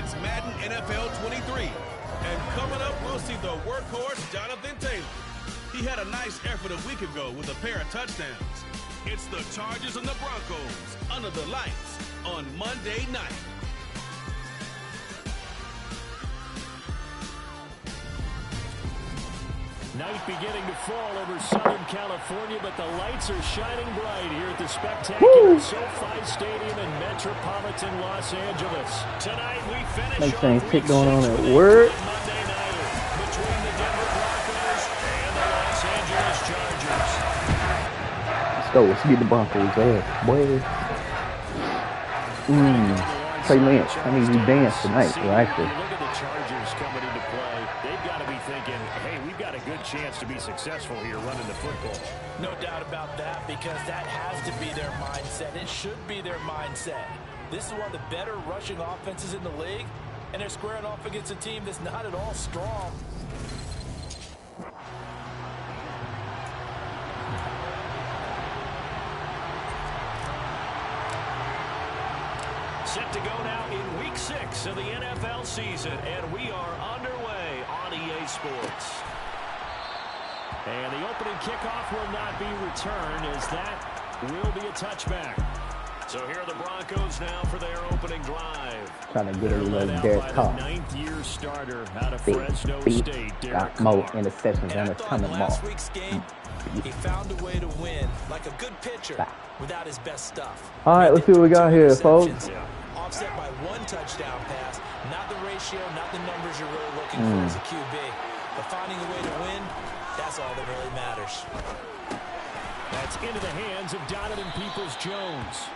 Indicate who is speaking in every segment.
Speaker 1: It's Madden NFL 23. And coming up, we'll see the workhorse Jonathan Taylor. He had a nice effort a week ago with a pair of touchdowns. It's the Chargers and the Broncos under the lights on Monday night.
Speaker 2: Night beginning to fall over Southern California, but the lights are shining bright here at the spectacular SoFi Stadium in metropolitan Los Angeles. Tonight we finish off
Speaker 3: Week 6 going on at work.
Speaker 2: Monday nighter between the Denver Broncos and the Los Angeles Chargers.
Speaker 3: Let's get the Broncos ass, boy. Trey Lance, I mean, we dance tonight, well, actually.
Speaker 2: Look at the Chargers coming into play. They've got to be thinking, hey, we've got a good chance to be successful here running the football.
Speaker 4: No doubt about that, because that has to be their mindset. It should be their mindset. This is one of the better rushing offenses in the league, and they're squaring off against a team that's not at all strong.
Speaker 2: Set to go now in Week 6 of the NFL season, and we are underway on EA Sports. And the opening kickoff will not be returned, as that will be a touchback. So here are the Broncos now for their opening drive.
Speaker 3: Trying to get a little Derek Carr.
Speaker 2: Ninth-year starter out of Fresno State.
Speaker 3: Got more interceptions than it's coming more.
Speaker 4: Last week's game, he found a way to win, like a good pitcher, without his best stuff.
Speaker 3: All right, let's see what we got here, folks.
Speaker 4: Offset by one touchdown pass, not the ratio, not the numbers you're really looking for as a QB. But finding a way to win, that's all that really matters.
Speaker 2: That's into the hands of Donovan Peoples-Jones.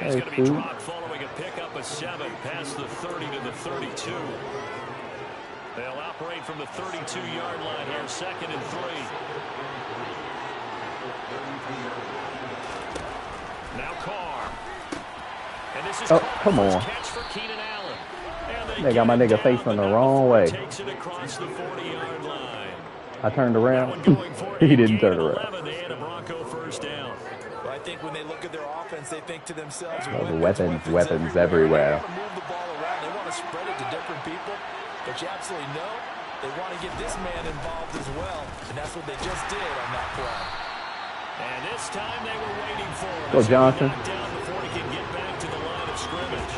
Speaker 2: He's going to be dropped following a pickup of 7 past the 30 to the 32. They'll operate from the 32-yard line here, 2nd and 3. Now Carr. And this is
Speaker 3: come on.
Speaker 2: catch for Keenan Allen. And
Speaker 3: They got my nigga facing the wrong way.
Speaker 2: Takes it across the 40-yard line.
Speaker 3: I turned around. He didn't turn around.
Speaker 2: They had a Bronco first down.
Speaker 4: Well, I think when they look at their offense, they think to themselves,
Speaker 3: weapons everywhere.
Speaker 4: They want to move the ball around. They want to spread it to different people. But you absolutely know they want to get this man involved as well. And that's what they just did on that play.
Speaker 2: And this time they were waiting for him.
Speaker 3: Go Johnson.
Speaker 2: Down before he can get back to the line of scrimmage.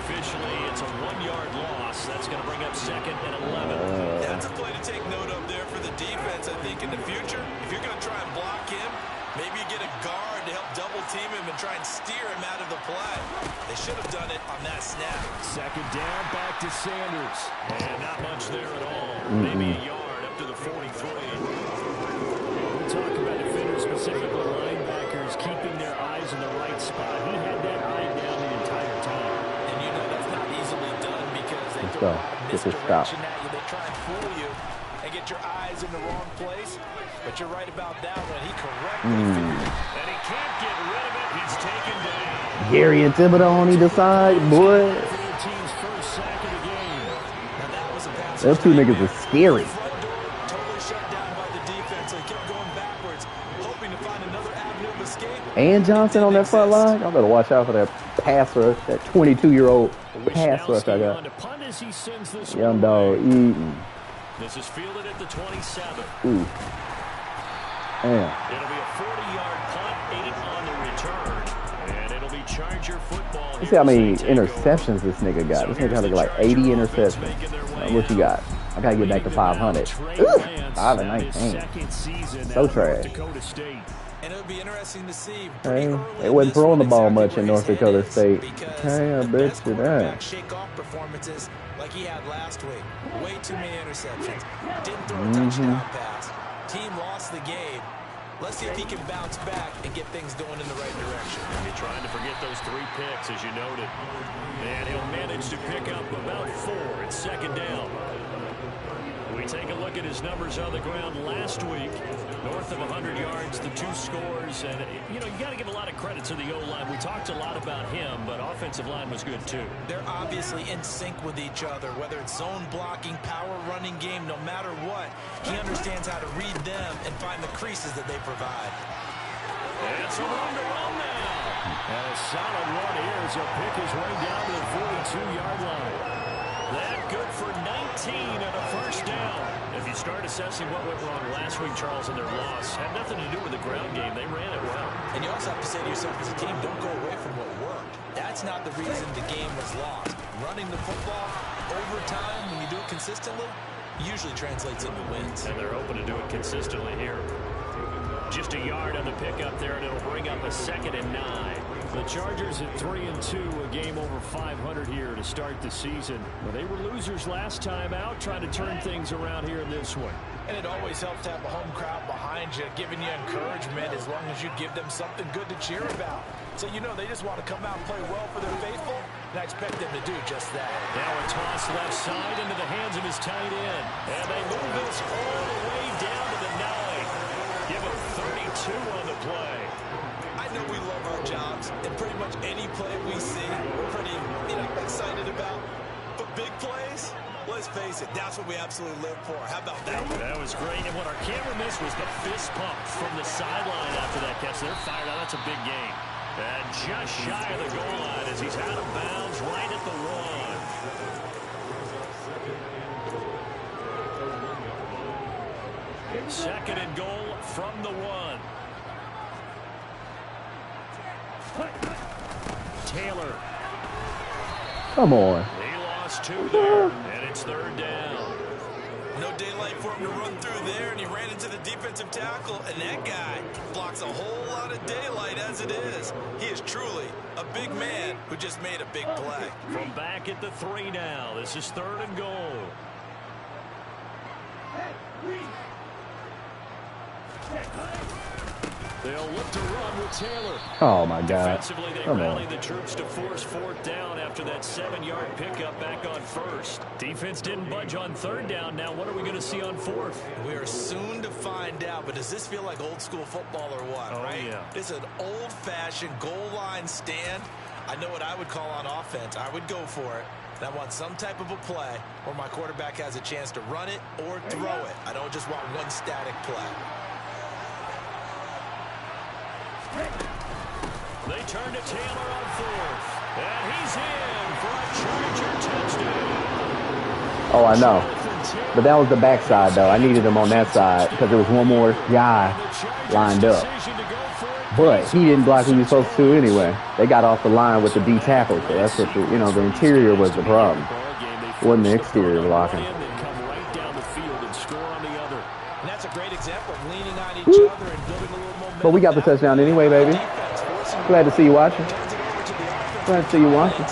Speaker 2: Officially, it's a 1-yard loss. That's going to bring up 2nd and 11.
Speaker 4: That's a play to take note of there for the defense, I think, in the future. If you're going to try and block him, maybe you get a guard to help double team him and try and steer him out of the play. They should have done it on that snap.
Speaker 2: 2nd down, back to Sanders. And not much there at all. Maybe a yard up to the 43. We talk about defenders, specifically linebackers, keeping their eyes in the right spot. He had that eye down the entire time.
Speaker 4: And you know that's not easily done because they
Speaker 3: Let's
Speaker 4: throw
Speaker 3: go.
Speaker 4: a lot of
Speaker 3: Get this
Speaker 4: misdirection at you. They try and fool you and get your eyes in the wrong place. But you're right about that one. He correctly figured it.
Speaker 2: And he can't get rid of it. He's taken down.
Speaker 3: Gary and Thibodeau on either side, boy.
Speaker 2: Their team's first sack of the game.
Speaker 4: Now that was a pass.
Speaker 3: Those two niggas are scary.
Speaker 4: Front door totally shut down by the defense. So he kept going backwards, hoping to find another avenue of escape.
Speaker 3: And Johnson on that front line. I better watch out for that pass rush, that 22-year-old pass rush I got. Young dog eating.
Speaker 2: This is fielded at the 27.
Speaker 3: Ooh. Damn.
Speaker 2: It'll be a 40-yard punt, 8 on the return, and it'll be Charger football.
Speaker 3: You see how many interceptions this nigga got. This nigga has like 80 interceptions. What you got? I gotta get back to 500. 5 and 19. So trash.
Speaker 4: And it would be interesting to see.
Speaker 3: Hey, they wasn't throwing the ball much in North Dakota State. Hey, I bet you that.
Speaker 4: Shake off performances like he had last week. Way too many interceptions. Didn't throw a touchdown pass. Team lost the game. Let's see if he can bounce back and get things going in the right direction.
Speaker 2: You're trying to forget those 3 picks, as you noted. And he'll manage to pick up about 4 at 2nd down. We take a look at his numbers on the ground last week. North of 100 yards, the 2 scores. And, you know, you got to give a lot of credit to the O-line. We talked a lot about him, but offensive line was good, too.
Speaker 4: They're obviously in sync with each other, whether it's zone blocking, power running game, no matter what. He understands how to read them and find the creases that they provide.
Speaker 2: It's a run to run now. And a solid run here as he'll pick his way down to the 42-yard line. That good for 19 and a first down. If you start assessing what went wrong last week, Charles, in their loss, had nothing to do with the ground game. They ran it well. And you also have to say to yourself as a team, don't go away from what worked. That's not the reason the game was lost. Running the football over time, when you do it consistently, usually translates into wins. And they're open to do it consistently here. Just a yard on the pickup there, and it'll bring up a 2nd and 9. The Chargers at 3-2, a game over 500 here to start the season. Well, they were losers last time out, trying to turn things around here in this one. And it always helps to have a home crowd behind you, giving you encouragement as long as you give them something good to cheer about. So you know they just want to come out and play well for their faithful, and I expect them to do just that. Now a toss left side into the hands of his tight end. And they move this all the way down to the 9. Give him 32 on the play. I know we love our jobs, and pretty much any play we see, we're pretty, excited about. But big plays, let's face it, that's what we absolutely live for. How about that? That was great, and what our camera missed was the fist pump from the sideline after that catch. They're fired out. That's a big game. And just shy of the goal line as he's out of bounds right at the 1. 2nd and goal from the 1. Taylor.
Speaker 3: Come on.
Speaker 2: He lost 2 there, and it's 3rd down. No daylight for him to run through there, and he ran into the defensive tackle, and that guy blocks a whole lot of daylight as it is. He is truly a big man who just made a big play. From back at the 3 now, this is 3rd and goal. They'll look to run with Taylor.
Speaker 3: Oh, my God.
Speaker 2: Defensively, they
Speaker 3: Come
Speaker 2: rally
Speaker 3: on.
Speaker 2: the troops to force 4th down after that 7-yard pickup back on 1st. Defense didn't budge on 3rd down. Now what are we going to see on 4th? We are soon to find out, but does this feel like old school football or what, right? Yeah. It's an old-fashioned goal line stand. I know what I would call on offense. I would go for it. And I want some type of a play where my quarterback has a chance to run it or throw it. I don't just want one static play. They turn to Taylor on 4th. And he's in for a Charger touchdown.
Speaker 3: Oh, I know. But that was the backside, though. I needed him on that side because there was one more guy lined up. But he didn't block who he was supposed to anyway. They got off the line with the D tackle, so that's what the interior was the problem. It wasn't the exterior blocking. Woo. But we got the touchdown anyway, baby. Glad to see you watching. Glad to see you watching.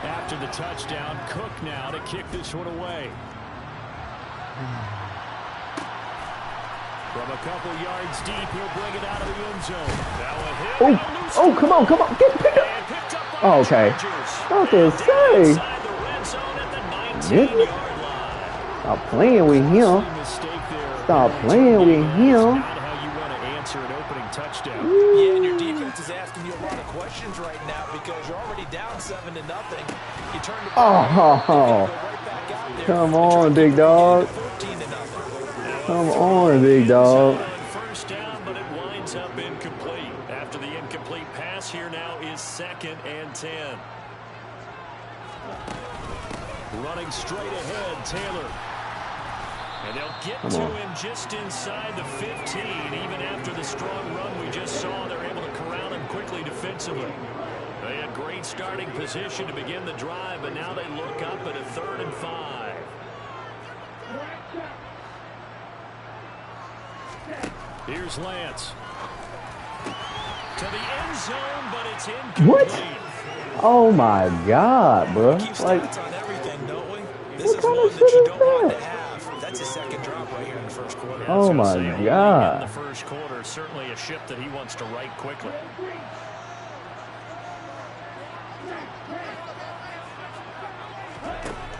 Speaker 2: After the touchdown, Cook now to kick this one away. From a couple yards deep, he'll bring it out of the end zone. Now a hit.
Speaker 3: Oh, come on. Get picked up. Oh, okay. Okay, say. Stop playing with him. Stop playing with him.
Speaker 2: How you want to answer an opening touchdown.
Speaker 4: Yeah, and your defense is asking you a lot of questions right now because you're already down 7-0. You turn the ball right back out there.
Speaker 3: Come on, big dog. Come on, big dog.
Speaker 2: First down, but it winds up incomplete. After the incomplete pass, here now is 2nd and 10. Running straight ahead, Taylor. And they'll get to him just inside the 15. Even after the strong run we just saw, they're able to corral him quickly defensively. They had great starting position to begin the drive, but now they look up at a 3rd and 5. Here's Lance. To the end zone, but it's incomplete.
Speaker 3: What? Oh, my God, bro. Like,
Speaker 4: This is one that you don't want to have. That's a 2nd drop right here in the first quarter.
Speaker 3: Oh, my God.
Speaker 2: In the first quarter, certainly a ship that he wants to right quickly.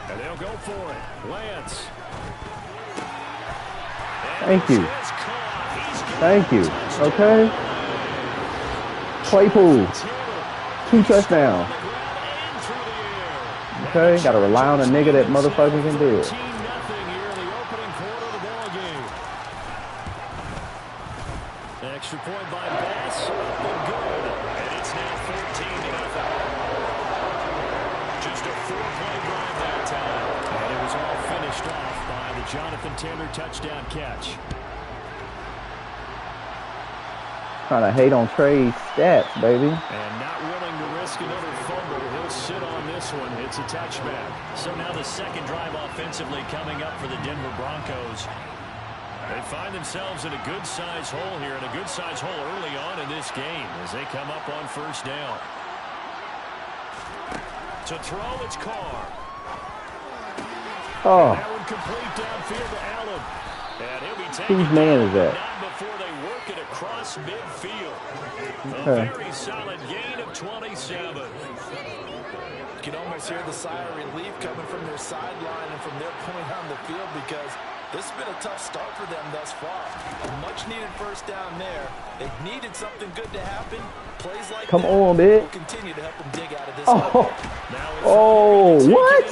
Speaker 2: And they'll go for it. Lance.
Speaker 3: Thank you. Thank you. Okay. Claypool. 2 touchdowns. Okay, gotta rely on a nigga that motherfucker can do it.
Speaker 2: Extra point by Bass. Up and good. And it's now 14-0. Just a 4-play drive that time. And it was all finished off by the Jonathan Taylor touchdown catch.
Speaker 3: Trying to hate on Trey's stats, baby.
Speaker 2: And not willing to risk another fumble. He'll sit on this one. It's a touchback. So now the second drive offensively coming up for the Denver Broncos. They find themselves in a good-sized hole here, and a good-sized hole early on in this game as they come up on first down. To throw, it's Carr.
Speaker 3: Oh.
Speaker 2: That one complete downfield to Allen. And he'll be taken
Speaker 3: Whose man is that?
Speaker 2: not before they work it across midfield. A very solid gain of 27.
Speaker 4: You can almost hear the sigh of relief coming from their sideline and from their point on the field, because this has been a tough start for them thus far. A much-needed first down there. They needed something good to happen. Plays like
Speaker 3: Come
Speaker 4: that
Speaker 3: on,
Speaker 4: will
Speaker 3: bitch.
Speaker 4: continue to help them dig out of this.
Speaker 3: What?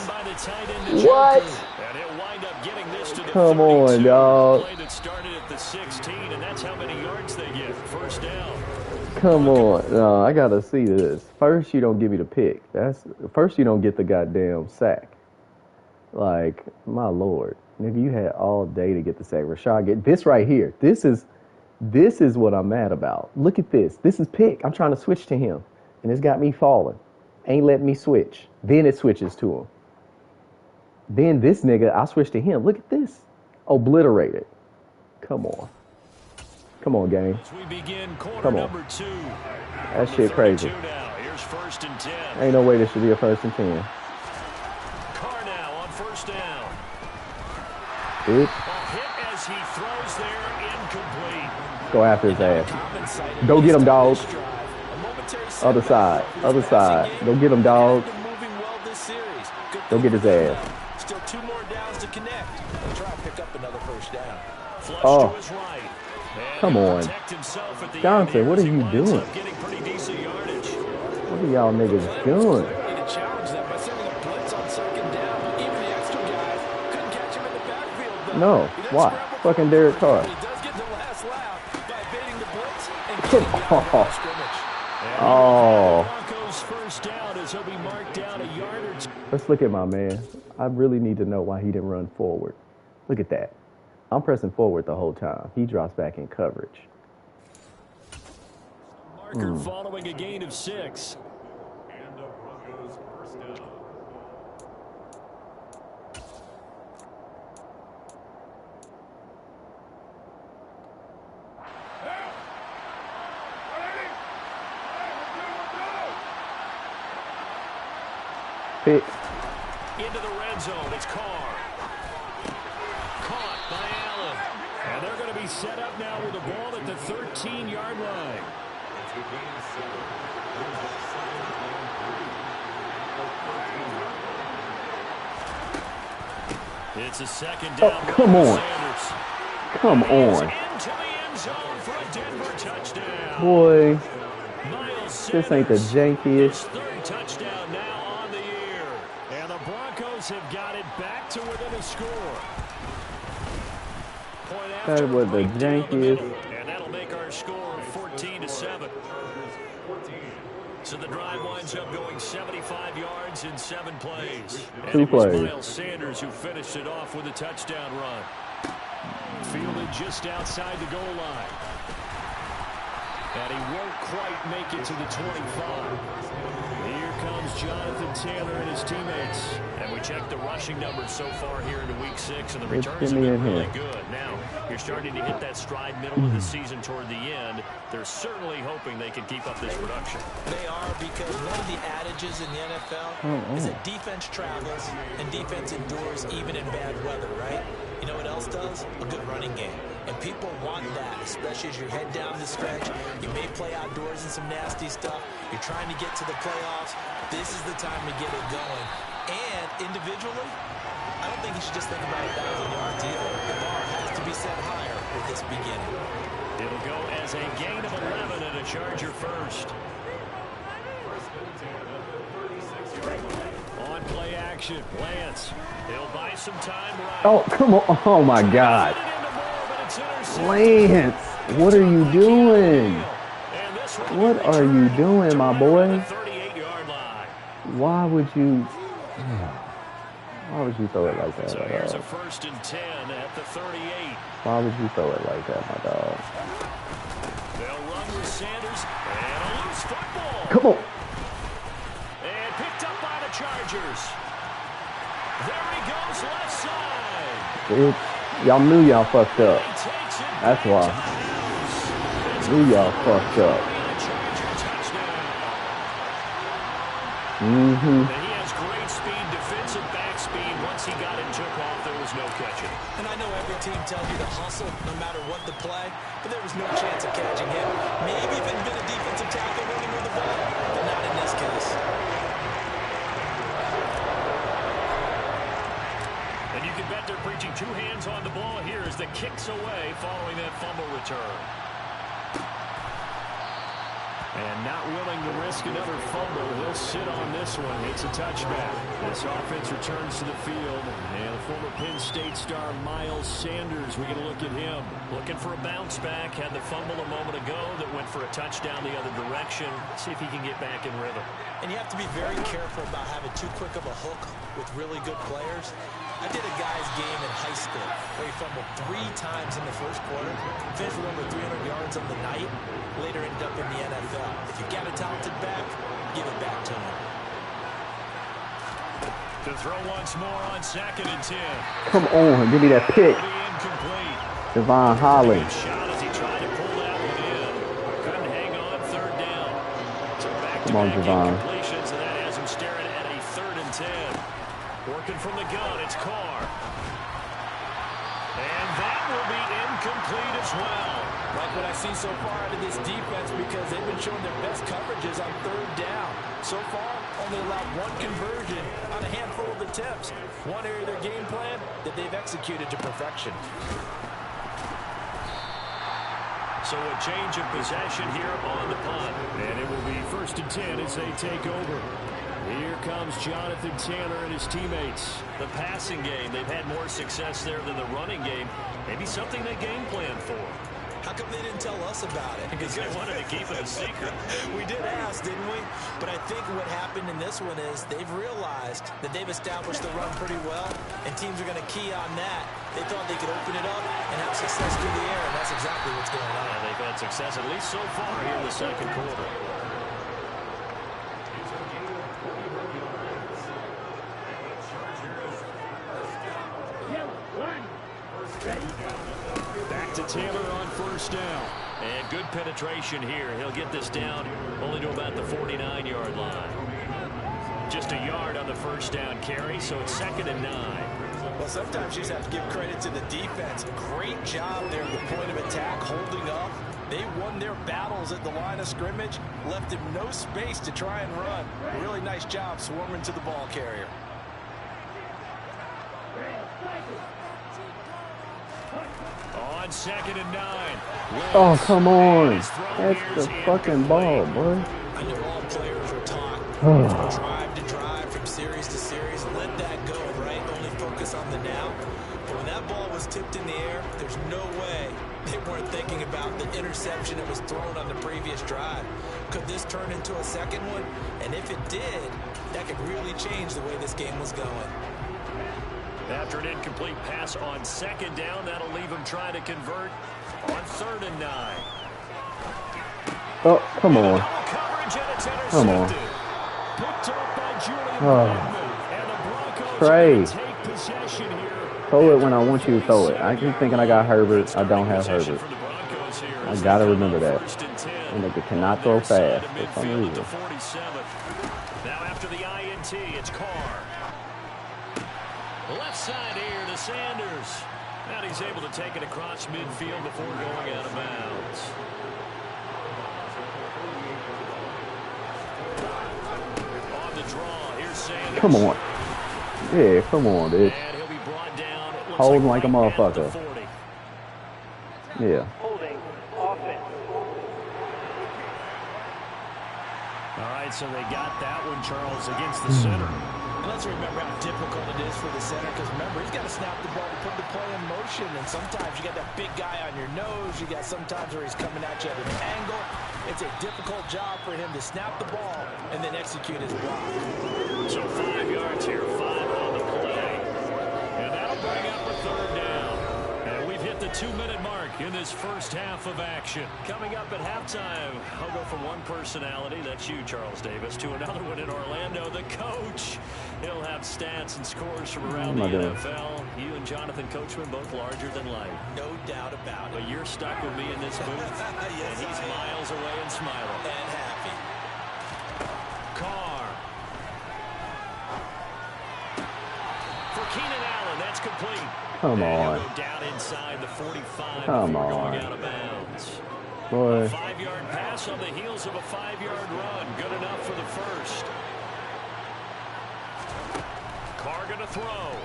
Speaker 3: What?
Speaker 2: And he'll wind up getting this to the
Speaker 3: Come on, dog.
Speaker 2: Play that started at the 16, and that's how many yards they get. First down.
Speaker 3: Come on. No, I gotta see this. First, you don't give me the pick. First, you don't get the goddamn sack. Like, my lord. Nigga, you had all day to get the sack. Rashad, get this right here. This is what I'm mad about. Look at this. This is pick. I'm trying to switch to him, and it's got me falling. Ain't letting me switch. Then it switches to him. Then this nigga, I switch to him. Look at this. Obliterated. Come on. Come on, gang.
Speaker 2: As we begin quarter
Speaker 3: Come on.
Speaker 2: number 2.
Speaker 3: That shit crazy.
Speaker 2: Now. Here's first and 10.
Speaker 3: Ain't no way this should be a first and 10.
Speaker 2: Carr now on first down.
Speaker 3: Bitch.
Speaker 2: A hit as he throws there, incomplete.
Speaker 3: Go after his ass. Go get him, dogs. Other side. Other side. Go get him, dogs. Go get his ass.
Speaker 4: Still 2 more downs to connect. They'll try to pick up another first down.
Speaker 2: Flush
Speaker 3: Oh.
Speaker 2: to his right. And
Speaker 3: Come
Speaker 2: he'll
Speaker 3: on.
Speaker 2: protect himself at the
Speaker 3: Johnson,
Speaker 2: end
Speaker 3: what are
Speaker 2: here as he
Speaker 3: you
Speaker 2: winds
Speaker 3: doing?
Speaker 2: up getting pretty decent yardage.
Speaker 3: What are y'all niggas doing?
Speaker 4: Need to challenge them by sending a blitz on second down, but even the extra guys couldn't catch him in the backfield, though.
Speaker 3: No.
Speaker 4: He does
Speaker 3: Why?
Speaker 4: scramble
Speaker 3: Fucking
Speaker 4: for
Speaker 3: Derek
Speaker 4: it,
Speaker 3: Carr.
Speaker 4: but he does get the last laugh by evading the blitz and
Speaker 3: Come
Speaker 4: getting beyond the line
Speaker 3: on.
Speaker 4: of scrimmage.
Speaker 3: Oh.
Speaker 2: Broncos first down as he'll be marked down a yard or two.
Speaker 3: Let's look at my man. I really need to know why he didn't run forward. Look at that. I'm pressing forward the whole time. He drops back in coverage.
Speaker 2: Marker following a gain of 6.
Speaker 5: And the Broncos first down.
Speaker 3: Pick.
Speaker 2: Into the red zone, it's Carr. Caught by Allen. And they're going to be set up now with the ball at the 13-yard line. It's a second down.
Speaker 3: Oh, come on.
Speaker 2: Sanders.
Speaker 3: Come on.
Speaker 2: Into the end zone for a Denver touchdown.
Speaker 3: Boy,
Speaker 2: Miles
Speaker 3: this ain't the
Speaker 2: Sanders, his
Speaker 3: jankiest.
Speaker 2: third touchdown now on the year. And the Broncos have got it back to within a score. Point after
Speaker 3: That was the
Speaker 2: right down the
Speaker 3: jankiest.
Speaker 2: middle. And that'll make our score 14-7. So the drive winds up going 75 yards in 7 plays. And
Speaker 3: 2
Speaker 2: it was
Speaker 3: plays.
Speaker 2: Miles Sanders who finished it off with a touchdown run. Fielded just outside the goal line. And he won't quite make it to the 25. Here comes Jonathan Taylor and his teammates. And we check the rushing numbers so far here into week 6, and the
Speaker 3: Let's
Speaker 2: returns
Speaker 3: get
Speaker 2: have
Speaker 3: me
Speaker 2: been
Speaker 3: in
Speaker 2: really
Speaker 3: here.
Speaker 2: good. Now, you're starting to hit that stride middle of the season toward the end. They're certainly hoping they can keep up this production.
Speaker 4: They are, because one of the adages in the NFL is that defense travels and defense endures even in bad weather, right? You know what else does? A good running game. And people want that, especially as you head down the stretch. You may play outdoors in some nasty stuff. You're trying to get to the playoffs. This is the time to get it going. And individually, I don't think you should just think about 1,000 yards either. The bar has to be set higher with this beginning.
Speaker 2: It'll go as a gain of 11 and a Charger first. On play action, Lance. He'll buy some time right.
Speaker 3: Oh, come on. Oh, my God.
Speaker 2: Into more, but
Speaker 3: Lance, what are you doing? What are you doing, my boy? Why would you throw it like that,
Speaker 2: So
Speaker 3: my
Speaker 2: here's a
Speaker 3: dog?
Speaker 2: 1st and 10 at the 38.
Speaker 3: Why would you throw it like that, my dog?
Speaker 2: They'll run with Sanders and a loose football.
Speaker 3: Come on.
Speaker 2: And picked up by the Chargers. There he goes, left side.
Speaker 3: Y'all knew y'all fucked up.
Speaker 2: He takes it
Speaker 3: That's
Speaker 2: back
Speaker 3: why.
Speaker 2: to the house.
Speaker 3: Knew y'all fucked up.
Speaker 2: And he has great speed, defensive back speed. Once he got it and took off, there was no catching.
Speaker 4: And I know every team tells you to hustle no matter what the play, but there was no chance of catching him. Maybe if it had been a defensive tackle running with the ball, but not in this case.
Speaker 2: And you can bet they're preaching 2 hands on the ball here as the kicks away following that fumble return. And not willing to risk another fumble, he'll sit on this one. It's a touchback. This offense returns to the field. And the former Penn State star Miles Sanders, we get a look at him. Looking for a bounce back. Had the fumble a moment ago that went for a touchdown the other direction. Let's see if he can get back in rhythm.
Speaker 4: And you have to be very careful about having too quick of a hook with really good players. I did a guy's game in high school where he fumbled 3 times in the first quarter, finished with over 300 yards on the night, later ended up in the NFL. If you got a talented back, give it back to him.
Speaker 2: To throw once more on 2nd and 10.
Speaker 3: Come on, give me that pick.
Speaker 2: Incomplete.
Speaker 3: Devon Holland.
Speaker 2: Good shot as he tried to pull that one in. Couldn't hang on 3rd down. So
Speaker 3: Come on,
Speaker 2: back-to-back
Speaker 3: Devon.
Speaker 2: incompletions, and that has him staring at a 3rd and 10. Working from the gun, it's Carr. And that will be incomplete as well.
Speaker 4: Like what I've seen so far out of this defense because they've been showing their best coverages on 3rd down. So far, only allowed 1 conversion on a handful of attempts. One area of their game plan that they've executed to perfection.
Speaker 2: So a change of possession here on the punt. And it will be 1st and 10 as they take over. Here comes Jonathan Taylor and his teammates. The passing game, they've had more success there than the running game. Maybe something they game plan for.
Speaker 4: How come they didn't tell us about it?
Speaker 2: Because they wanted to keep it a secret.
Speaker 4: We did ask, didn't we? But I think what happened in this one is they've realized that they've established the run pretty well, and teams are going to key on that. They thought they could open it up and have success through the air, and that's exactly what's going on.
Speaker 2: Yeah, they've had success, at least so far, here in the 2nd quarter. Back to Taylor on 1st down. And good penetration here. He'll get this down only to about the 49-yard line. Just a yard on the 1st down carry, so it's 2nd and 9.
Speaker 4: Well, sometimes you just have to give credit to the defense. Great job there at the point of attack, holding up. They won their battles at the line of scrimmage, left him no space to try and run. Really nice job swarming to the ball carrier.
Speaker 2: On 2nd and 9.
Speaker 3: Oh, come on. That's the fucking ball, boy.
Speaker 4: I know all players are taught drive to drive, from series to series, let that go, right? Only focus on the now. But when that ball was tipped in the air, there's no way they weren't thinking about the interception that was thrown on the previous drive. Could this turn into a second one? And if it did, that could really change the way this game was going.
Speaker 2: After an incomplete pass on 2nd down, that'll leave him trying to convert on 3rd and 9.
Speaker 3: Oh, come on. Come on. Oh. Trey. Throw it when I want you to throw it. I keep thinking I got Herbert. I don't have Herbert. I got to remember that. And they cannot throw fast for some reason.
Speaker 2: Now after the INT, it's Carr. Left side here to Sanders. And he's able to take it across midfield before going out of bounds. On the draw, here's Sanders.
Speaker 3: Come on. Yeah, come on, dude.
Speaker 2: And he'll be brought down.
Speaker 3: Holding like a motherfucker. Yeah.
Speaker 6: Holding offense.
Speaker 2: All right, so they got that one, Charles, against the center.
Speaker 4: Let's remember how difficult it is for the center, because remember, he's got to snap the ball to put the play in motion, and sometimes you got that big guy on your nose. You got sometimes where he's coming at you at an angle. It's a difficult job for him to snap the ball and then execute his block.
Speaker 2: So 5 yards here, 5 on the play. And that'll bring up a third down. And we've hit the 2-minute mark in this first half of action. Coming up at halftime, I'll go from one personality, that's you, Charles Davis, to another one in Orlando, the coach. He'll have stats and scores from around the NFL. You and Jonathan Coachman, both larger than life.
Speaker 4: No doubt about it.
Speaker 2: But you're stuck with me in this booth,
Speaker 4: yes,
Speaker 2: and he's miles away and smiling.
Speaker 4: And happy.
Speaker 2: Carr. For Keenan Allen, that's complete.
Speaker 3: Come on.
Speaker 2: Go down inside the 45
Speaker 3: Come
Speaker 2: before
Speaker 3: on.
Speaker 2: going out of bounds.
Speaker 3: Boy.
Speaker 2: A 5-yard pass on the heels of a 5-yard run. Good enough for the first. Carr going to throw.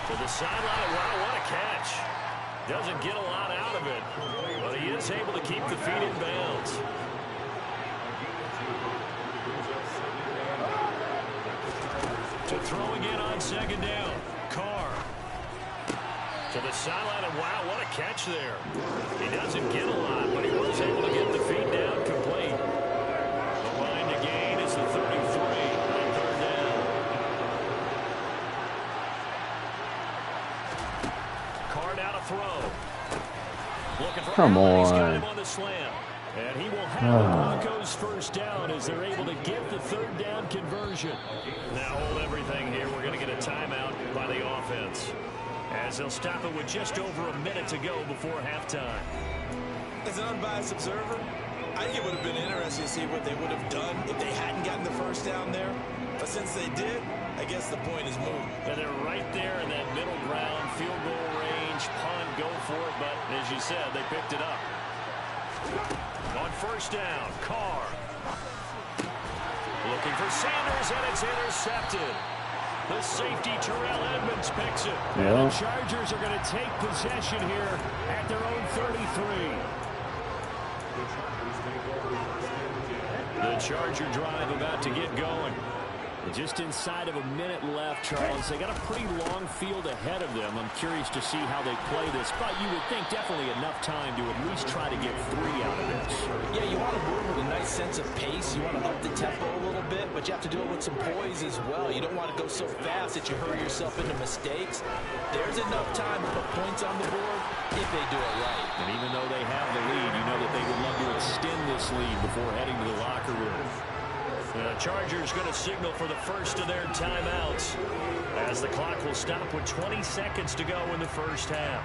Speaker 2: To the sideline. Wow, what a catch. Doesn't get a lot out of it, but he is able to keep the feet in bounds. To throwing in on second down. Carr. To the sideline, and wow, what a catch there. He doesn't get a lot, but he was able to get the feet down complete. The line to gain is the 33 on third down. Carr now to throw. Looking for
Speaker 3: Come
Speaker 2: Allen. He's got
Speaker 3: on.
Speaker 2: him on the slam. And he will have the Broncos first down as they're able to get the third down conversion. Now hold everything here. We're going to get a timeout by the offense, as they'll stop it with just over a minute to go before halftime.
Speaker 4: As an unbiased observer, I think it would have been interesting to see what they would have done if they hadn't gotten the first down there. But since they did, I guess the point is moved.
Speaker 2: And they're right there in that middle ground, field goal range, punt, go for it. But as you said, they picked it up. On first down, Carr. Looking for Sanders, and it's intercepted. The safety, Terrell Edmonds, picks it.
Speaker 3: Yeah.
Speaker 2: And the Chargers are going to take possession here at their own 33. The Charger drive about to get going. Just inside of a minute left, Charles. They got a pretty long field ahead of them. I'm curious to see how they play this, but you would think definitely enough time to at least try to get 3 out of this.
Speaker 4: Yeah, you want to move with a nice sense of pace. You want to up the tempo a little bit, but you have to do it with some poise as well. You don't want to go so fast that you hurry yourself into mistakes. There's enough time to put points on the board if they do it right.
Speaker 2: And even though they have the lead, you know that they would love to extend this lead before heading to the locker room. The Chargers going to signal for the first of their timeouts, as the clock will stop with 20 seconds to go in the first half.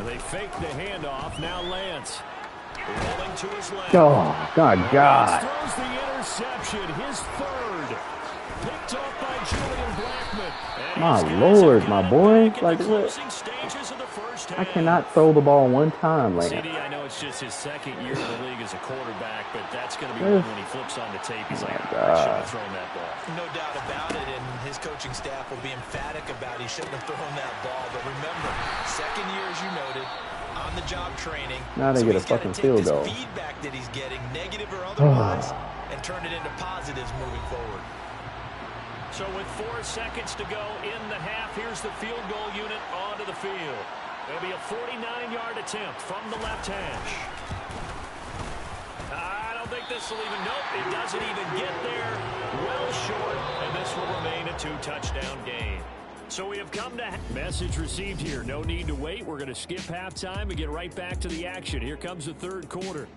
Speaker 2: They fake the handoff. Now Lance rolling to his left.
Speaker 3: Oh, God.
Speaker 2: Throws the interception, his third. Picked off by Julian Blackman.
Speaker 3: My Lord, my boy. Like, look. I cannot throw the ball one time, Lance.
Speaker 2: CD, I know it's just his second year in the league as a quarterback, but that's going to be one when he flips on the tape. He's like, I should have thrown that ball.
Speaker 4: No doubt about it, and his coaching staff will be emphatic about he shouldn't have thrown that ball. But remember, second year, as you noted, on-the-job training.
Speaker 3: Now they get a fucking field goal.
Speaker 4: Feedback that he's getting, negative or otherwise, and turn it into positives moving forward.
Speaker 2: So with 4 seconds to go in the half, here's the field goal unit onto the field. It'll be a 49-yard attempt from the left hash. I don't think this will even, nope, it doesn't even get there. Well short, and this will remain a 2-touchdown game. So we have come to message received here. No need to wait. We're going to skip halftime and get right back to the action. Here comes the third quarter.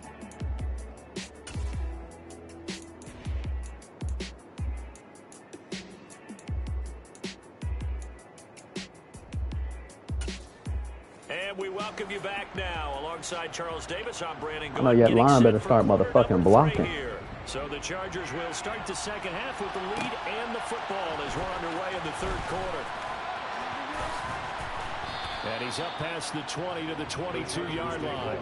Speaker 2: And we welcome you back now. Alongside Charles Davis, I'm Brandon.
Speaker 3: I know your line better start motherfucking blocking.
Speaker 2: So the Chargers will start the second half with the lead and the football as we're underway in the third quarter. And he's up past the 20 to the 22-yard line.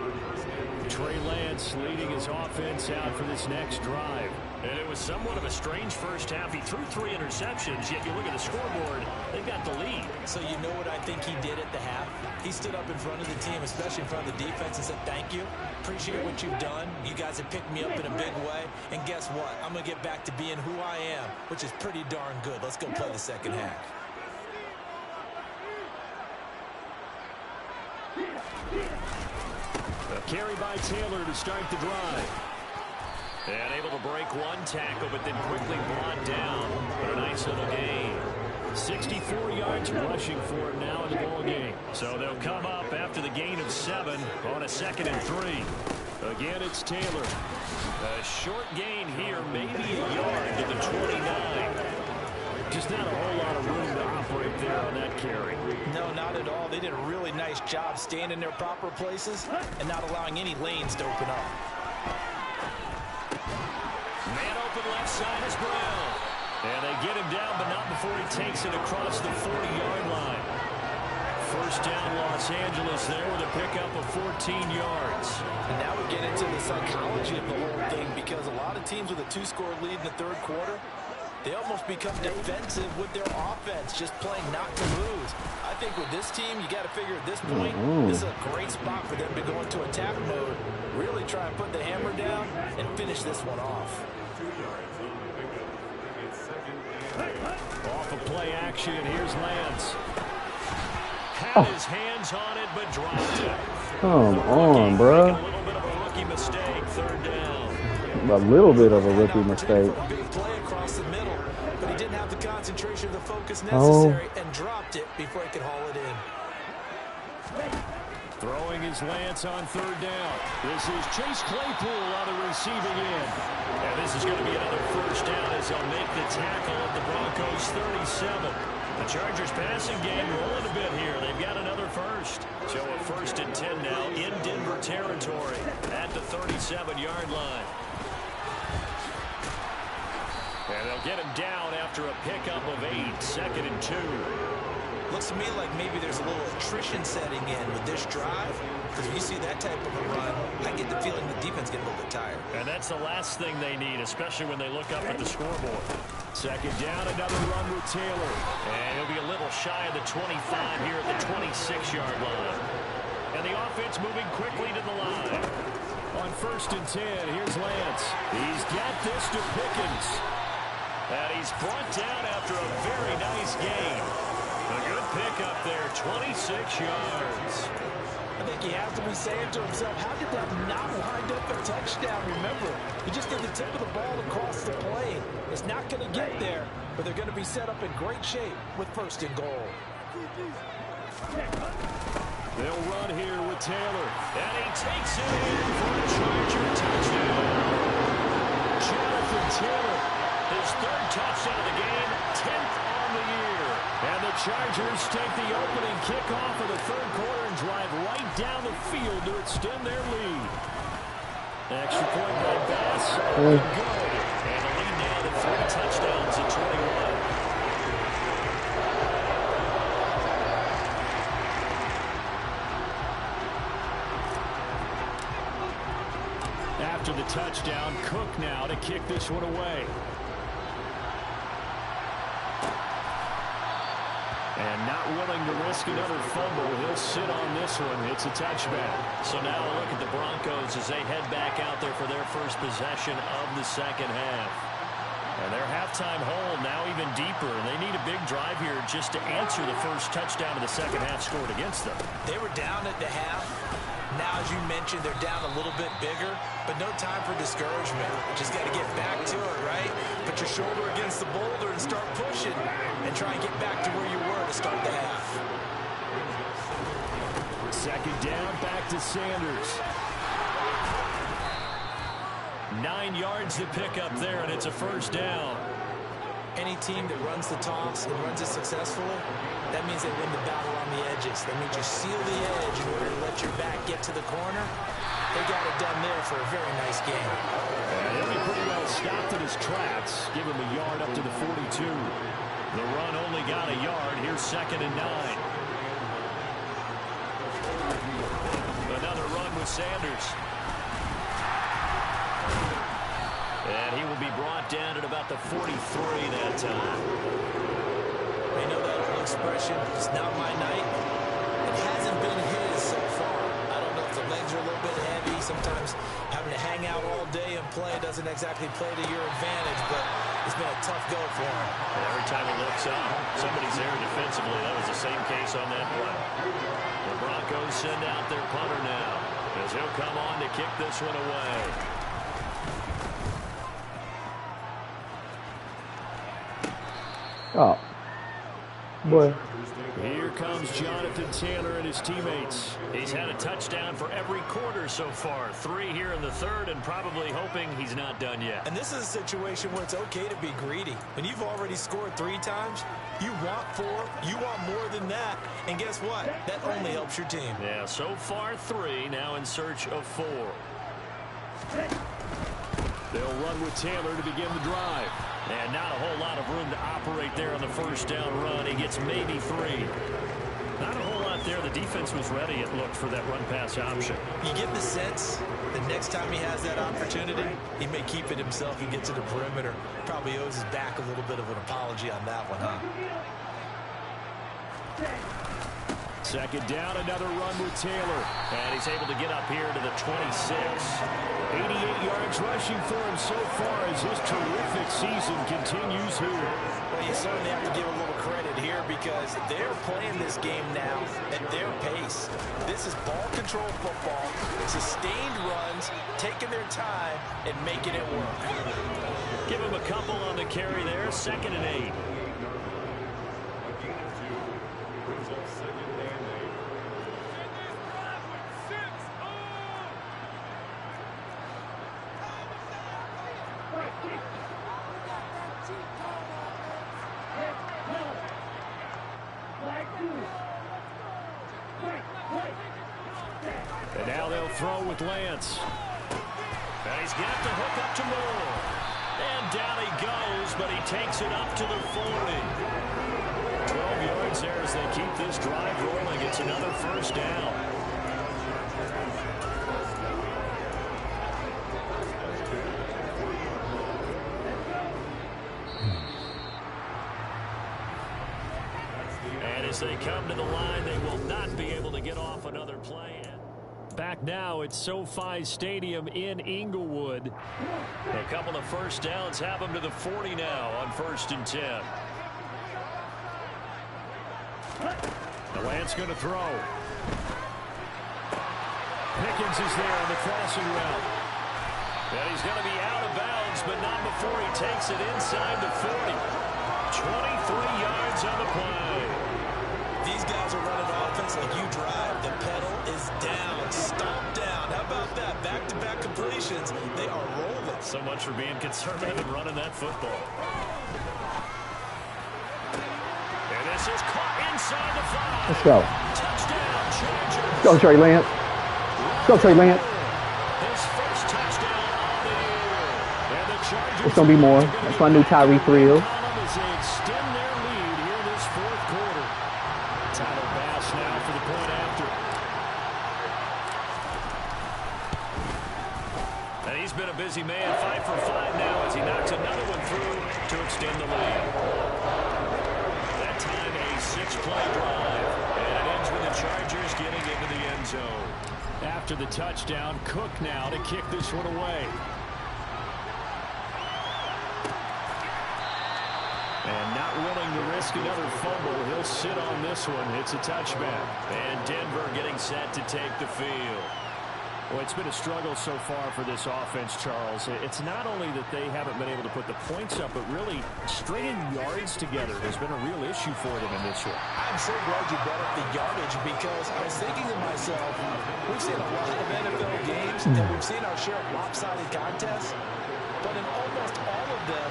Speaker 2: Trey Lance leading his offense out for this next drive.
Speaker 6: And it was somewhat of a strange first half. He threw 3 interceptions, yet you look at the scoreboard, they got the lead.
Speaker 4: So you know what I think he did at the half? He stood up in front of the team, especially in front of the defense, and said, thank you. Appreciate what you've done. You guys have picked me up in a big way. And guess what? I'm going to get back to being who I am, which is pretty darn good. Let's go play the second half.
Speaker 2: A carry by Taylor to start the drive.
Speaker 6: And able to break one tackle, but then quickly brought down. But a nice little gain.
Speaker 2: 64 yards rushing for him now in the ball game.
Speaker 6: So they'll come up after the gain of 7 on a 2nd and 3.
Speaker 2: Again, it's Taylor.
Speaker 6: A short gain here, maybe a yard to the 29.
Speaker 2: Just not a whole lot of room to operate there on that carry.
Speaker 4: No, not at all. They did a really nice job staying in their proper places and not allowing any lanes to open up.
Speaker 6: Man open left side is Brown.
Speaker 2: And they get him down, but not before he takes it across the 40-yard line. First down, Los Angeles there with a pickup of 14 yards.
Speaker 4: And now we get into the psychology of the whole thing, because a lot of teams with a 2-score lead in the third quarter, they almost become defensive with their offense, just playing not to lose. I think with this team, you got to figure at this point, this is a great spot for them to go into attack mode, really try and put the hammer down and finish this one off.
Speaker 2: Off of play action, here's Lance.
Speaker 6: Had his hands on it, but dropped it.
Speaker 3: Come on, bro.
Speaker 6: A little bit of a rookie mistake, 3rd down.
Speaker 3: A little bit of a rookie mistake.
Speaker 4: Big play across the middle, but he didn't have the concentration or the focus necessary and dropped it before he could haul it in.
Speaker 2: Throwing his Lance on 3rd down. This is Chase Claypool on the receiving end.
Speaker 6: And this is going to be another first down as they'll make the tackle at the Broncos 37. The Chargers passing game rolling a bit here. They've got another first. So a 1st and 10 now in Denver territory at the 37-yard line. And they'll get him down after a pickup of 8, 2nd and 2.
Speaker 4: Looks to me like maybe there's a little attrition setting in with this drive, because if you see that type of a run, I get the feeling the defense getting a little bit tired.
Speaker 6: And that's the last thing they need, especially when they look up at the scoreboard.
Speaker 2: 2nd down, another run with Taylor.
Speaker 6: And he'll be a little shy of the 25 here at the 26-yard line. And the offense moving quickly to the line.
Speaker 2: On 1st and 10, here's Lance. He's got this to Pickens.
Speaker 6: And he's brought down after a very nice gain. A good pickup there, 26 yards.
Speaker 4: I think he has to be saying to himself, how did that not wind up a touchdown? Remember, he just did the tip of the ball across the plane. It's not going to get there, but they're going to be set up in great shape with 1st and goal.
Speaker 2: They'll run here with Taylor.
Speaker 6: And he takes it in for a Charger touchdown.
Speaker 2: Jonathan Taylor.
Speaker 6: His 3rd touchdown of the game, 10th on the year.
Speaker 2: And the Chargers take the opening kickoff of the 3rd quarter and drive right down the field to extend their lead. Extra point by Bass. Good.
Speaker 6: And the lead now to 3 touchdowns at 21.
Speaker 2: After the touchdown, Cook now to kick this one away. And not willing to risk another fumble, he'll sit on this one. It's a touchback.
Speaker 6: So now a look at the Broncos as they head back out there for their first possession of the second half. And their halftime hole now even deeper, and they need a big drive here just to answer the first touchdown of the second half scored against them.
Speaker 4: They were down at the half. Now, as you mentioned, they're down a little bit bigger, but no time for discouragement. Just got to get back to it, right? Put your shoulder against the boulder and start pushing and try and get back to where you were to start the half.
Speaker 2: 2nd down, back to Sanders.
Speaker 6: 9 yards to pick up there, and it's a first down.
Speaker 4: Any team that runs the toss and runs it successfully, that means they win the battle on the edges. That means you seal the edge in order to let your back get to the corner. They got it done there for a very nice game.
Speaker 2: And he'll be pretty well stopped in his tracks. Give him a yard up to the 42.
Speaker 6: The run only got a yard. Here's 2nd and 9.
Speaker 2: Sanders. And he will be brought down at about the 43 that time.
Speaker 4: I know that old expression, it's not my night. It hasn't been his so far. I don't know if the legs are a little bit heavy. Sometimes having to hang out all day and play doesn't exactly play to your advantage, but it's been a tough go for him.
Speaker 2: And every time he looks up, somebody's there defensively. That was the same case on that play. The Broncos send out their punter now, as he'll come on to kick this one away.
Speaker 3: Oh, boy.
Speaker 2: Here comes Jonathan Taylor and his teammates. He's had a touchdown for every quarter so far. 3 here in the third, and probably hoping he's not done yet.
Speaker 4: And this is a situation where it's okay to be greedy. When you've already scored 3 times, you want 4, you want more than that. And guess what? That only helps your team.
Speaker 2: Yeah, so far 3, now in search of 4. They'll run with Taylor to begin the drive. And not a whole lot of room to operate there on the first down run. He gets maybe 3. Not a whole lot there. The defense was ready, it looked, for that run-pass option.
Speaker 4: You get the sense that next time he has that opportunity, he may keep it himself and get to the perimeter. Probably owes his back a little bit of an apology on that one, huh?
Speaker 2: Second down, another run with Taylor. And he's able to get up here to the 26. 88 yards rushing for him so far as his terrific season continues here.
Speaker 4: Well, you certainly have to give a little credit here because they're playing this game now at their pace. This is ball control football, sustained runs, taking their time, and making it work.
Speaker 2: Give him a couple on the carry there, 2nd and 8. And now they'll throw with Lance. And he's got the hook up to Moore. And down he goes, but he takes it up to the 40. 12 yards there as they keep this drive rolling. It's another first down. And as they come to the line, they will not be able to get off another play. Back now at SoFi Stadium in Inglewood. A couple of first downs have them to the 40 now on 1st and 10. The Lance going to throw. Pickens is there on the crossing route. And he's going to be out of bounds, but not before he takes it inside the 40. 23 yards on the play.
Speaker 4: These guys are running offense like you drive. The pedal is down, stomp down. How about that? Back-to-back completions. They are rolling.
Speaker 2: So much for being conservative and running that football. And this is caught inside the 5.
Speaker 3: Let's go.
Speaker 2: Touchdown, Chargers.
Speaker 3: Let's go, Trey Lance. Let's go, Trey Lance.
Speaker 2: His first touchdown on the year. And the Chargers.
Speaker 3: It's going to be more. That's my new Tyree Thrill.
Speaker 2: As they extend their lead here this 4th quarter. Tyler Bass now for the point after. And he's been a busy man, 5 for 5 now as he knocks another one through to extend the lead. That time a 6-play drive. And it ends with the Chargers getting into the end zone. After the touchdown, Cook now to kick this one away. And not willing to risk another fumble. He'll sit on this one. It's a touchback. And Denver getting set to take the field. Well, it's been a struggle so far for this offense, Charles. It's not only that they haven't been able to put the points up, but really stringing yards together has been a real issue for them in this one.
Speaker 4: I'm so glad you brought up the yardage because I was thinking to myself, we've seen a lot of NFL games and we've seen our share of lopsided contests, but in almost all of them,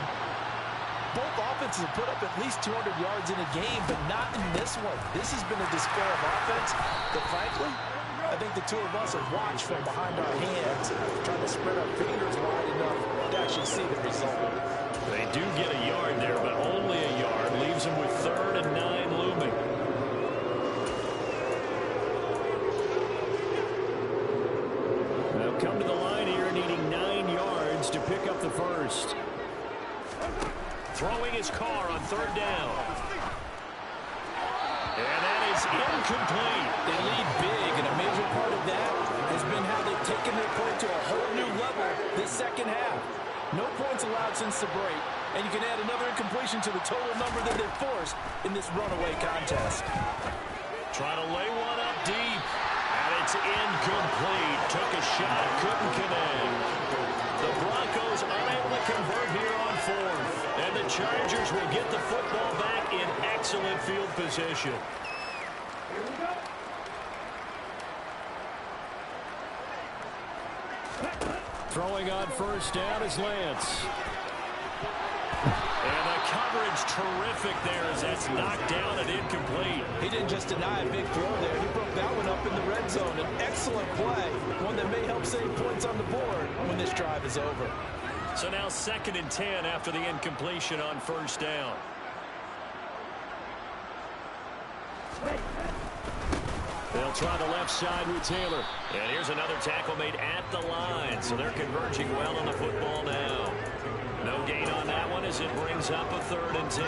Speaker 4: both offenses have put up at least 200 yards in a game, but not in this one. This has been a display of offense that, frankly, I think the two of us have watched from behind our hands, trying to spread our fingers wide enough to actually see the result.
Speaker 2: They do get a yard there, but only a yard. Leaves them with 3rd and 9 looming. They'll come to the line here needing 9 yards to pick up the first. Throwing his car on 3rd down. And that is incomplete.
Speaker 4: They lead big, and a major part of that has been how they've taken their play to a whole new level this second half. No points allowed since the break, and you can add another incompletion to the total number that they've forced in this runaway contest.
Speaker 2: Trying to lay one up deep, and it's incomplete. Took a shot, couldn't connect. The Broncos unable to convert here on 4th, and the Chargers will get the football back in excellent field position. Throwing on 1st down is Lance. And the coverage terrific there as that's knocked down and incomplete.
Speaker 4: He didn't just deny a big throw there. He broke that one up in the red zone. An excellent play, one that may help save points on the board when this drive is over.
Speaker 2: So now 2nd and 10 after the incompletion on 1st down. They'll try the left side with Taylor. And here's another tackle made at the line. So they're converging well on the football now. No gain on that one as it brings up a 3rd and 10.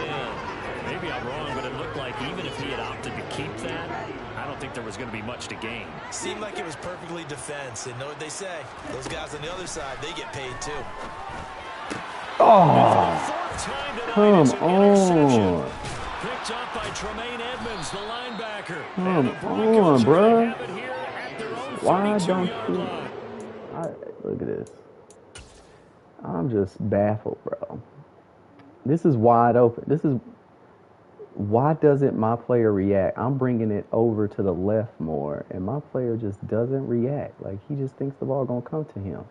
Speaker 2: Maybe I'm wrong, but it looked like even if he had opted to keep that, I don't think there was going to be much to gain.
Speaker 4: Seemed like it was perfectly defense. And know what they say? Those guys on the other side, they get paid too.
Speaker 3: Oh, come on.
Speaker 2: Picked up by Tremaine Edmonds, the linebacker.
Speaker 3: Come on, bro. Why don't you? Look at this. I'm just baffled, bro. This is wide open. Why doesn't my player react? I'm bringing it over to the left more, and my player just doesn't react. Like, he just thinks the ball going to come to him.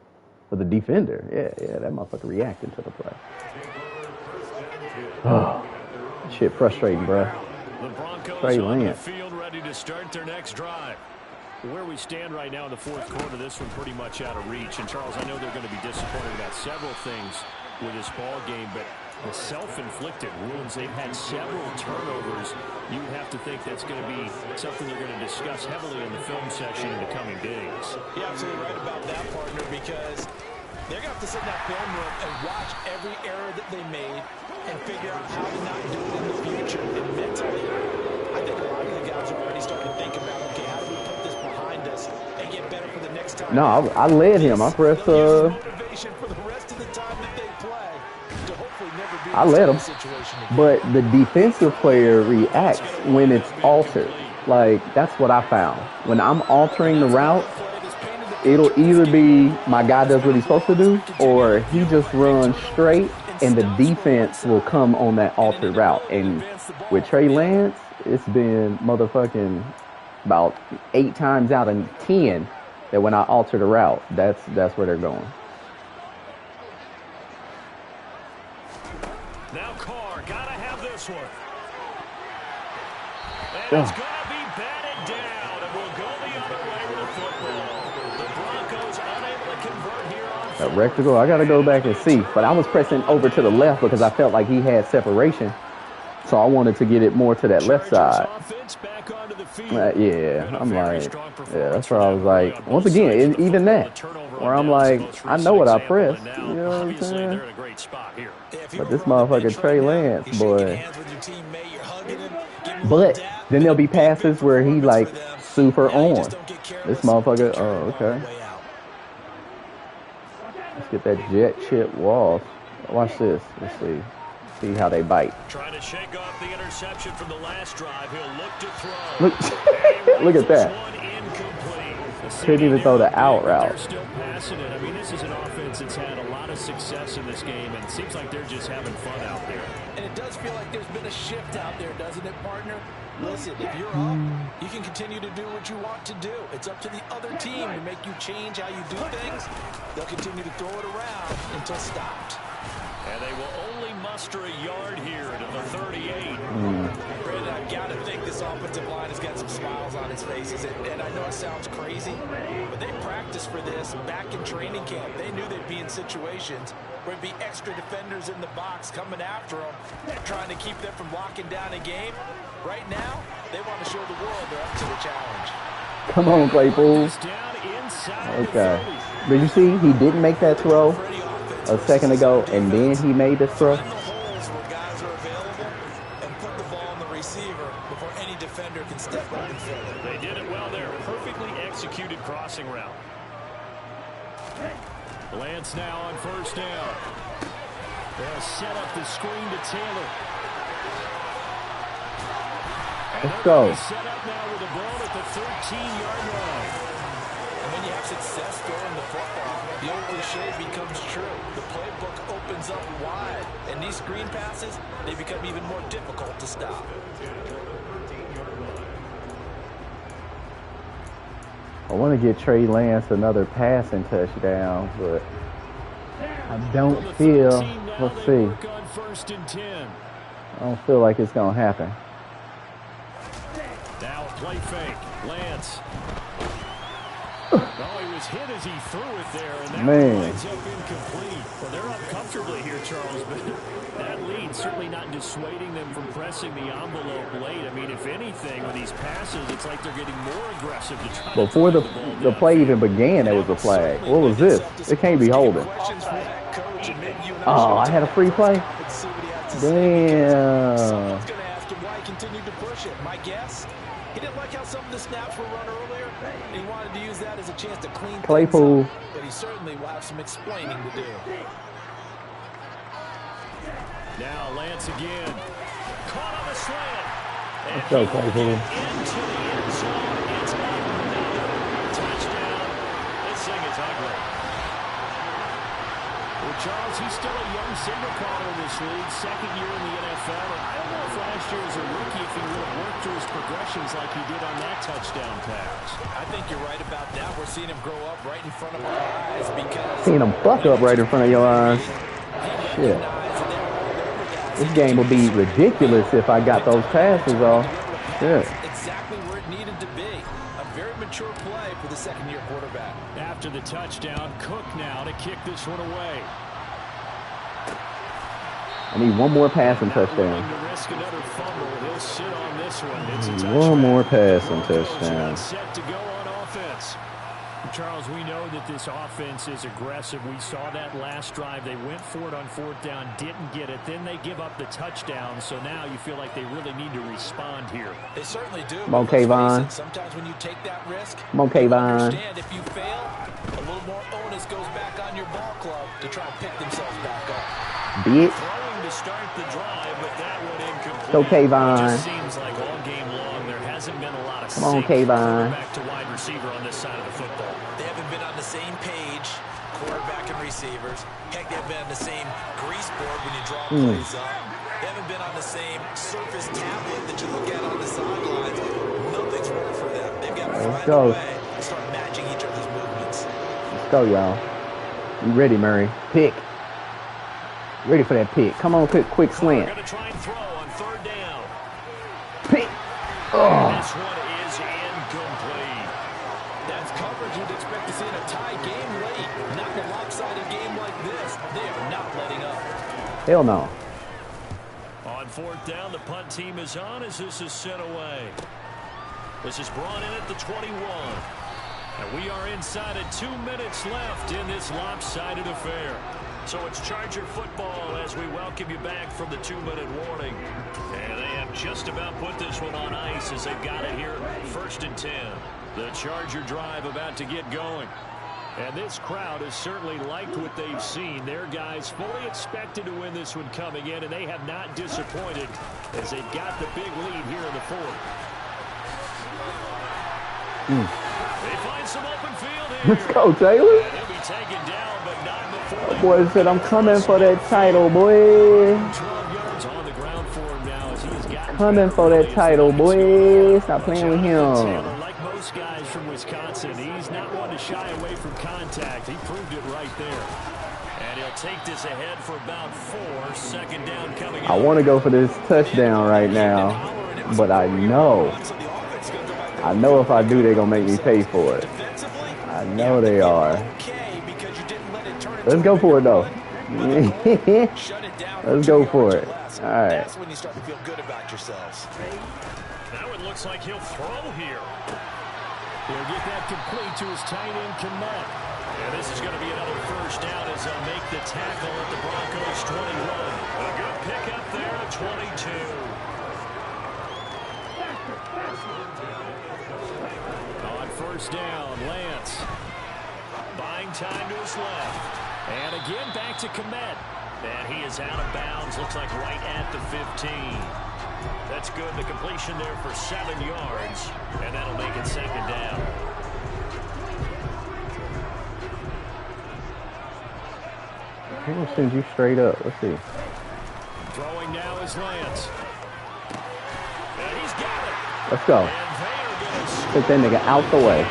Speaker 3: But the defender, yeah, that motherfucker reacting to the play. Oh, shit frustrating, bro.
Speaker 2: The Broncos
Speaker 3: Trey
Speaker 2: on the
Speaker 3: Lance.
Speaker 2: field ready to start their next drive. Where we stand right now in the 4th quarter, this one pretty much out of reach. And, Charles, I know they're going to be disappointed about several things with this ball game, but the self-inflicted wounds, they've had several turnovers. You have to think that's going to be something they're going to discuss heavily in the film section in the coming days.
Speaker 4: You're absolutely right about that, partner, because they're going to have to sit in that film room and watch every error that they made and figure out how to not do it in the future. And mentally, I think a lot of the guys are already starting to think about, okay, how do we put this behind us and get better for the next time?
Speaker 3: No, I led him. I pressed
Speaker 4: motivation for the rest of the time that they play to hopefully never be
Speaker 3: I let him.
Speaker 4: Situation again.
Speaker 3: But the defensive player reacts when it's altered. Like, that's what I found. When I'm altering the route, it'll either be my guy does what he's supposed to do, or he just runs straight, and the defense will come on that altered route. And with Trey Lance, it's been motherfucking about 8 times out of 10 that when I alter the route, that's where they're going.
Speaker 2: Now Carr, gotta have this one. And it's gonna be batted down, and we'll go the other way with the football. The Broncos unable to convert here on
Speaker 3: That rectangle, I gotta go back and see. But I was pressing over to the left because I felt like he had separation. So I wanted to get it more to that left side. Yeah, I'm like, yeah, that's where I was like, once again, even that, where I'm like, I know what I pressed, you know what I'm saying? But this motherfucker Trey Lance, boy. But then there'll be passes where he like super on. This motherfucker, oh, okay. Let's get that jet chip wall. Watch this, let's see. See how they bite.
Speaker 2: Trying to shake off the interception from the last drive. He'll look to throw.
Speaker 3: Look, look at that. Couldn't even throw the out route.
Speaker 2: They're still passing it. I mean, this is an offense that's had a lot of success in this game, and it seems like they're just having fun out there.
Speaker 4: And it does feel like there's been a shift out there, doesn't it, partner? Listen, if you're up, you can continue to do what you want to do. It's up to the other team to make you change how you do things. They'll continue to throw it around until stopped.
Speaker 2: And they will only muster a yard here to the 38.
Speaker 4: Brandon, I've got to think this offensive line has got some smiles on its faces. And I know it sounds crazy, but they practiced for this back in training camp. They knew they'd be in situations where there'd be extra defenders in the box coming after them, trying to keep them from locking down a game. Right now, they want to show the world they're up to the challenge.
Speaker 3: Come on, Claypool. Okay. Did you see he didn't make that throw a second ago, and then he made this throw?
Speaker 4: Find the holes where guys are available and put the ball on the receiver before any defender can step up and fill it.
Speaker 2: They did it well there. Perfectly executed crossing route. Lance now on first down. They'll set up the screen to Taylor.
Speaker 3: Let's go.
Speaker 2: Set up now with the ball at the 13-yard line.
Speaker 4: And when you have success throwing the football, the old cliche becomes true. The playbook opens up wide, and these screen passes, they become even more difficult to stop.
Speaker 3: I want to get Trey Lance another passing touchdown, but I don't feel. Let's see. I don't feel like it's gonna happen.
Speaker 2: Now a play fake. Lance. Oh, he was hit as he threw it there, and that winds up incomplete. Well, they're up comfortably here, Charles, but that lead certainly not dissuading them from pressing the envelope late. I mean, if anything, with these passes, it's like they're getting more aggressive to try.
Speaker 3: Before the play even began, there was a flag. What was this? It can't be holding. Oh, I had a free play? Damn.
Speaker 4: Someone's going to ask him why he continued to push it. My guess, he didn't like how some of the snaps were run earlier. He wanted to use that as a chance to clean
Speaker 3: Claypool.
Speaker 4: things up, but he certainly will have some explaining to do.
Speaker 2: Now Lance again. Caught on the slant.
Speaker 3: Let's go, Claypool.
Speaker 2: Into the end zone. It's up. Touchdown. This thing is ugly. Well, Charles, he's still a young signal caller in this league, second year in the NFL. And I don't know if last year as a rookie, if he would have worked through his progressions like he did on that touchdown pass.
Speaker 4: I think you're right about that. We're seeing him grow up right in front of our eyes because
Speaker 3: Seeing him buck up right in front of your eyes. Shit. This game would be ridiculous if I got those passes off. Yeah.
Speaker 4: Exactly where it needed to be. A very mature play for the second-year quarterback.
Speaker 2: After the touchdown, Cook now to kick this one away.
Speaker 3: I need one more passing touchdown.
Speaker 2: To risk another fumble, he'll sit on this one. It's a
Speaker 3: One more passing touchdown.
Speaker 2: Set to go on offense. Charles, we know that this offense is aggressive. We saw that last drive. They went for it on fourth down, didn't get it. Then they give up the touchdown. So now you feel like they really need to respond here.
Speaker 4: They certainly do.
Speaker 3: Come on, Kayvon.
Speaker 4: Sometimes when you take that risk,
Speaker 3: Come on, Kayvon.
Speaker 4: understand if you fail, a little more onus goes back on your ball club to try and pick themselves back up.
Speaker 3: Bitch.
Speaker 2: Throwing to start the drive, but that one incomplete.
Speaker 3: Go, Kayvon.
Speaker 2: It just seems like all game long there hasn't been a lot of
Speaker 3: Come on, Kayvon.
Speaker 2: Back to wide receiver on this side of the football.
Speaker 4: They haven't been on the same page, quarterback and receivers. Heck, they haven't been on the same grease board when you draw plays up. They haven't been on the same surface tablet that you look at on the sidelines. Nothing's worked for them. They've got to find a way to start matching each other's movements.
Speaker 3: Let's go, y'all. You ready, Murray? Pick. Ready for that pick. Come on, quick slant.
Speaker 2: We're going to try and throw on third down.
Speaker 3: Pick. Oh.
Speaker 2: This one is incomplete.
Speaker 4: That's coverage you'd expect to see in a tie game late. Not in a lopsided game like this. They are not letting up.
Speaker 3: Hell no.
Speaker 2: On fourth down, the punt team is on as this is sent away. This is brought in at the 21. And we are inside of 2 minutes left in this lopsided affair. So it's Charger football as we welcome you back from the 2-minute warning. And they have just about put this one on ice as they've got it here, 1st and 10. The Charger drive about to get going. And this crowd has certainly liked what they've seen. Their guys fully expected to win this one coming in, and they have not disappointed as they've got the big lead here in the fourth. They find some open field here.
Speaker 3: Let's go, Taylor.
Speaker 2: And he'll be taken down, but not before.
Speaker 3: That boy said, I'm coming for that title, boy.
Speaker 2: 12 yards on the ground for him now as he has got
Speaker 3: Coming for that title, boy. Stop playing with him.
Speaker 2: Like most guys from Wisconsin, he's not one to shy away from contact. He proved it right there. And he'll take this ahead for about 4. 2nd down coming up.
Speaker 3: I want to go for this touchdown right now, but I know if I do, they're going to make me pay for it. I know they are. Let's go for it, though. Let's go for it. All right.
Speaker 4: That's when you start to feel good about yourselves.
Speaker 2: Now it looks like he'll throw here. He'll get that complete to his tight end, Komet. And this is going to be another first down as they'll make the tackle at the Broncos 21. A good pickup there at 22. On first down, Lance. Buying time to his left. And again, back to Komet. And he is out of bounds. Looks like right at the 15. That's good. The completion there for 7 yards. And that'll make it second down.
Speaker 3: I'm going to send you straight up. Let's see.
Speaker 2: Throwing now is Lance. And he's got it.
Speaker 3: Let's go. Take that nigga out the way.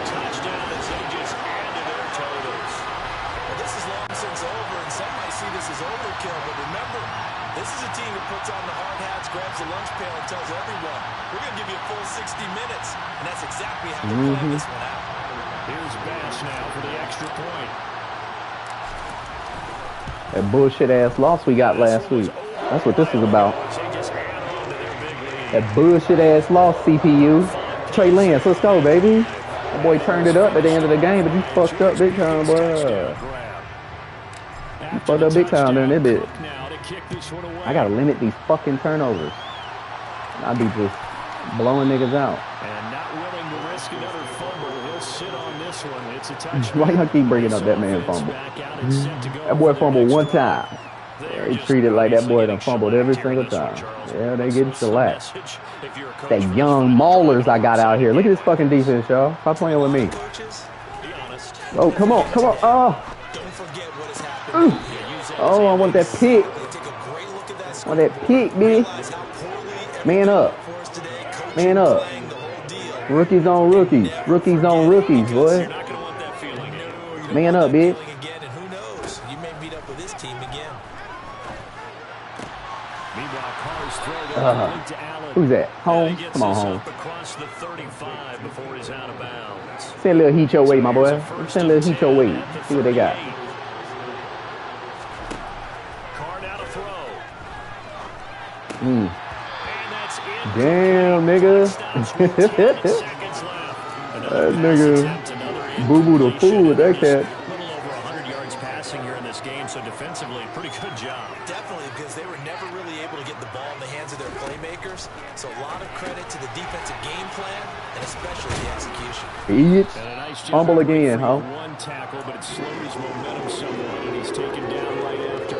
Speaker 2: Touchdown as they just added their totals.
Speaker 4: Well, this is long since over, and some might see this as overkill. But remember, this is a team that puts on the hard hats, grabs the lunch pail, and tells everyone, we're going to give you a full 60 minutes. And that's exactly how they're playing this one out.
Speaker 2: Here's Bass now for the extra point.
Speaker 3: That bullshit-ass loss we got last week. That's what this is about. That bullshit-ass loss, CPU. Trey Lance, let's go, baby. That boy turned it up at the end of the game, but you fucked up big time, boy. You fucked up big time during that bit. I gotta limit these fucking turnovers. I'll be just blowing niggas out.
Speaker 2: And not willing to risk another fumble. He'll sit on this one. It's a touchdown.
Speaker 3: Why y'all keep bringing up that man fumble? That boy fumbled one time. Yeah, he treated like that boy done fumbled every single time. Yeah, they getting shellacked. That young maulers I got out here. Look at this fucking defense, y'all. Stop playing with me. Oh, come on, come on. Oh. Oh, I want that pick. I want that pick, bitch. Man up. Man up. Rookies on rookies. Rookies on rookies, boy. Man up, bitch. Who's that? Holmes? Come on, Holmes. Send a little heat your way, my boy. Send a little heat your way. See what they got. Damn, nigga. That nigga boo-boo the fool with that cat.
Speaker 2: So defensively, pretty good job.
Speaker 4: Definitely, because they were never really able to get the ball in the hands of their playmakers. So a lot of credit to the defensive game plan and especially the execution.
Speaker 3: Idiots. Fumble again, huh?
Speaker 2: One tackle, but it slowed his momentum somewhat, and he's taken down right after.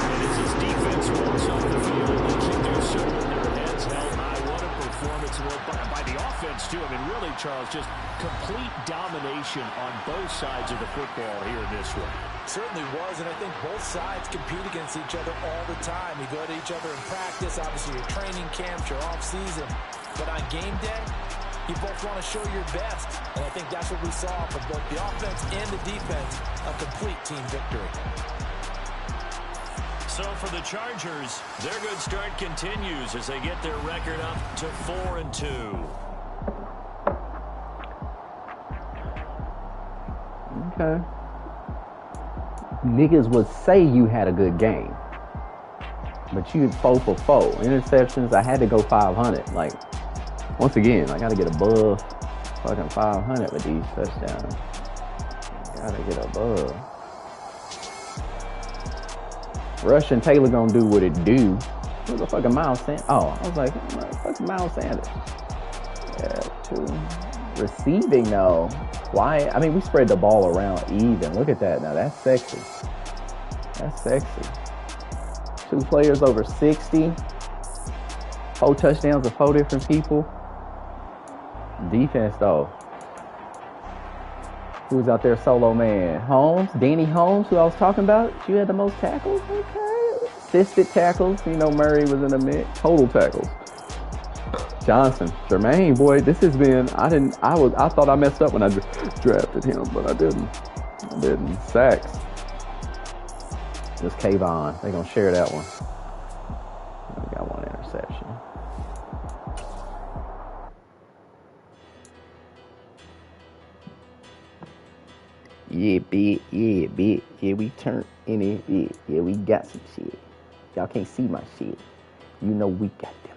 Speaker 2: And as his defense walks off the field, they can do so with their heads held high. What a performance by the offense, too. I mean, really, Charles, just complete domination on both sides of the football here in this one.
Speaker 4: Certainly was, and I think both sides compete against each other all the time. You go to each other in practice, obviously your training camps, your off-season. But on game day, you both want to show your best. And I think that's what we saw from both the offense and the defense, a complete team victory.
Speaker 2: So for the Chargers, their good start continues as they get their record up to 4-2.
Speaker 3: Okay. Niggas would say you had a good game, but you 4 for 4 interceptions. I had to go 500. Like, once again, I gotta get above fucking 500 with these touchdowns. Gotta get above. Rush and Taylor gonna do what it do. Who's the fucking Miles Sanders? Oh, I was like, fucking Miles Sanders. Yeah, 2. Receiving though. Why? I mean, we spread the ball around even. Look at that now. That's sexy. That's sexy. 2 players over 60. 4 touchdowns of 4 different people. Defense though. Who's out there solo man? Holmes? Danny Holmes, who I was talking about? You had the most tackles? Okay. Assisted tackles. You know, Murray was in the mix. Total tackles. Johnson, Jermaine, boy, this has been. I thought I messed up when I drafted him, but I didn't. Sacks. Just Kayvon. They're gonna share that one. We got 1 interception. Yeah, big. Yeah, we turned in it. Yeah, we got some shit. Y'all can't see my shit. You know we got that.